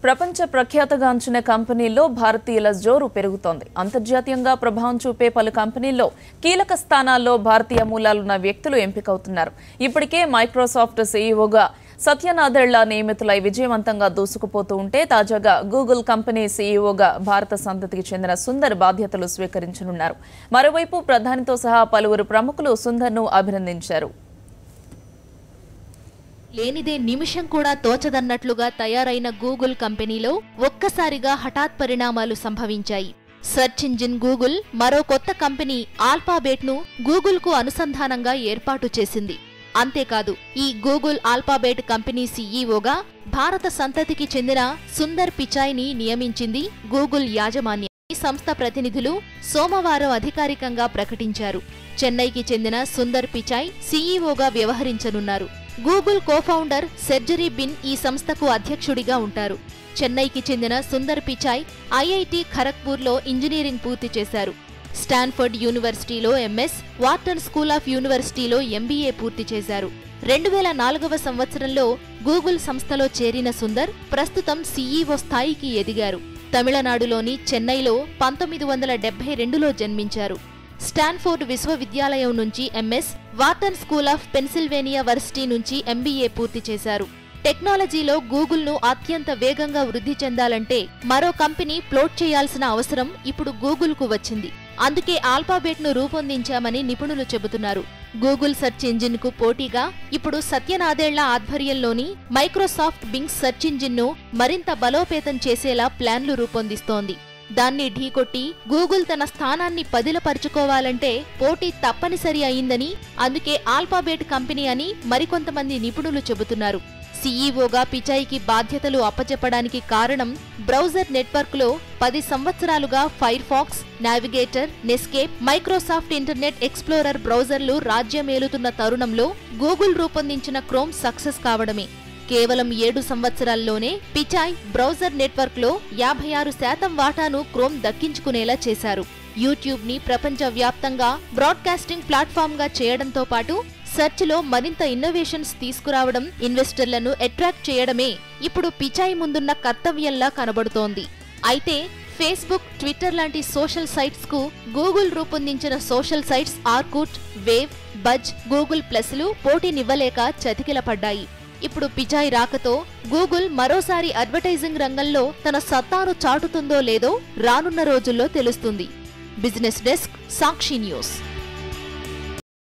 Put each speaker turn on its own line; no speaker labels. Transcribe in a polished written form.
ప్రపంచ ప్రఖ్యాతగాంచిన కంపెనీల్లో భారతీయుల జోరు పెరుగుతోంది. అంతర్జాతీయంగా ప్రభావం చూపే పలు కంపెనీల్లో కీలక స్థానాల్లో భారతీయ మూలాలున్న వ్యక్తులు ఎంపికవుతున్నారు. ఇప్పటికే మైక్రోసాఫ్ట్ సీఈఓగా సత్య నాదెళ్ల నియమితులై విజయవంతంగా దూసుకుపోతూ ఉంటే తాజాగా గూగుల్ కంపెనీ సీఈఓగా భారత సంతతికి చెందిన సుందర్ బాధ్యతలు స్వీకరించనున్నారు. మరోవైపు ప్రధానితో సహా పలువురు ప్రముఖులు సుందర్ను అభినందించారు.
లేనిదే నిమిషం కూడా తోచదన్నట్లుగా తయారైన గూగుల్ కంపెనీలో ఒక్కసారిగా హఠాత్ పరిణామాలు సంభవించాయి. సెర్చ్ ఇంజిన్ గూగుల్ మరో కొత్త కంపెనీ ఆల్ఫాబెట్ను గూగుల్కు అనుసంధానంగా ఏర్పాటు చేసింది. అంతేకాదు, ఈ గూగుల్ ఆల్ఫాబెట్ కంపెనీ సీఈఓగా భారత సంతతికి చెందిన సుందర్ పిచాయ్ని నియమించింది గూగుల్ యాజమాన్యం. ఈ సంస్థ ప్రతినిధులు సోమవారం అధికారికంగా ప్రకటించారు. చెన్నైకి చెందిన సుందర్ పిచాయ్ సీఈఓగా వ్యవహరించనున్నారు. గూగుల్ కోఫౌండర్ సెర్జరీ బిన్ ఈ సంస్థకు అధ్యక్షుడిగా ఉంటారు. చెన్నైకి చెందిన సుందర్ పిచాయ్ ఐఐటి ఖరగ్పూర్లో ఇంజనీరింగ్ పూర్తి చేశారు. స్టాన్ఫర్డ్ యూనివర్సిటీలో ఎంఎస్, వార్టన్ స్కూల్ ఆఫ్ యూనివర్సిటీలో ఎంబీఏ పూర్తి చేశారు. 2004వ సంవత్సరంలో గూగుల్ సంస్థలో చేరిన సుందర్ ప్రస్తుతం సీఈఓ స్థాయికి ఎదిగారు. తమిళనాడులోని చెన్నైలో 1972లో జన్మించారు. స్టాన్ఫోర్డ్ విశ్వవిద్యాలయం నుంచి MS, Wharton School of Pennsylvania varsity నుంచి ఎంబీఏ పూర్తి చేశారు. టెక్నాలజీలో గూగుల్ను అత్యంత వేగంగా వృద్ధి చెందాలంటే మరో కంపెనీ ప్లోట్ చేయాల్సిన అవసరం ఇప్పుడు గూగుల్కు వచ్చింది. అందుకే ఆల్ఫాబెట్ను రూపొందించామని నిపుణులు చెబుతున్నారు. గూగుల్ సెర్చ్ ఇంజిన్కు పోటీగా ఇప్పుడు సత్య నాదెళ్ల ఆధ్వర్యంలోని మైక్రోసాఫ్ట్ బింగ్ సెర్చ్ ఇంజిన్ను మరింత బలోపేతం చేసేలా ప్లాన్లు రూపొందిస్తోంది. దాన్ని ఢీకొట్టి గూగుల్ తన స్థానాన్ని పదిలపరుచుకోవాలంటే పోటీ తప్పనిసరి అయిందని, అందుకే ఆల్ఫాబెట్ కంపెనీ అని మరికొంతమంది నిపుణులు చెబుతున్నారు. సీఈఓగా పిచాయ్కి బాధ్యతలు అప్పచెప్పడానికి కారణం బ్రౌజర్ నెట్వర్క్లో 10 సంవత్సరాలుగా Firefox, Navigator, Netscape, Microsoft Internet Explorer బ్రౌజర్లు రాజ్యమేలుతున్న తరుణంలో గూగుల్ రూపొందించిన క్రోమ్ సక్సెస్ కావడమే. కేవలం 7 సంవత్సరాల్లోనే పిచాయ్ బ్రౌజర్ నెట్వర్క్లో 56% వాటాను క్రోమ్ దక్కించుకునేలా చేశారు. యూట్యూబ్ని ప్రపంచవ్యాప్తంగా బ్రాడ్కాస్టింగ్ ప్లాట్ఫామ్గా చేయడంతో పాటు సెర్చ్లో మరింత ఇన్నోవేషన్స్ తీసుకురావడం, ఇన్వెస్టర్లను అట్రాక్ట్ చేయడమే ఇప్పుడు పిచాయ్ ముందున్న కర్తవ్యంలా కనబడుతోంది. అయితే ఫేస్బుక్, ట్విట్టర్ లాంటి సోషల్ సైట్స్కు గూగుల్ రూపొందించిన social sites Orkut, Wave, Buzz, Google ప్లస్లు పోటీనివ్వలేక చతికిలపడ్డాయి. ఇప్పుడు పిచాయ్ రాకతో గూగుల్ మరోసారి అడ్వర్టైజింగ్ రంగంలో తన సత్తాను చాటుతుందో లేదో రానున్న రోజుల్లో తెలుస్తుంది. బిజినెస్ డెస్క్, సాక్షి న్యూస్.